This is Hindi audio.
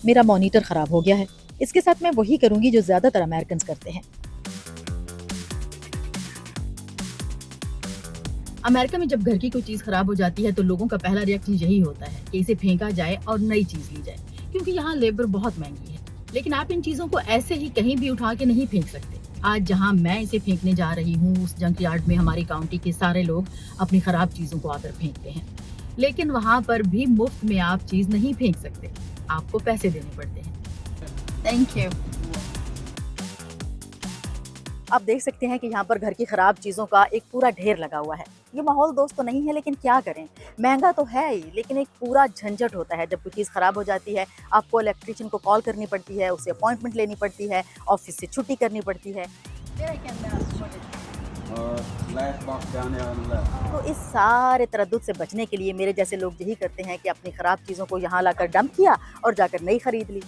मेरा मॉनिटर खराब हो गया है। इसके साथ मैं वही करूंगी जो ज्यादातर अमेरिकन करते हैं। अमेरिका में जब घर की कोई चीज खराब हो जाती है तो लोगों का पहला रिएक्शन यही होता है कि इसे फेंका जाए और नई चीज ली जाए, क्योंकि यहाँ लेबर बहुत महंगी है। लेकिन आप इन चीजों को ऐसे ही कहीं भी उठा के नहीं फेंक सकते। आज जहाँ मैं इसे फेंकने जा रही हूँ, उस जंक यार्ड में हमारी काउंटी के सारे लोग अपनी खराब चीजों को आकर फेंकते हैं। लेकिन वहाँ पर भी मुफ्त में आप चीज नहीं फेंक सकते, आपको पैसे देने पड़ते हैं। Thank you. आप देख सकते हैं कि यहाँ पर घर की खराब चीज़ों का एक पूरा ढेर लगा हुआ है। ये माहौल दोस्त तो नहीं है, लेकिन क्या करें, महंगा तो है ही, लेकिन एक पूरा झंझट होता है। जब कोई चीज़ खराब हो जाती है, आपको इलेक्ट्रिशियन को कॉल करनी पड़ती है, उससे अपॉइंटमेंट लेनी पड़ती है, ऑफिस से छुट्टी करनी पड़ती है। तो इस सारे तरद्दुद से बचने के लिए मेरे जैसे लोग यही करते हैं कि अपनी खराब चीज़ों को यहाँ लाकर डंप किया और जाकर नई खरीद ली।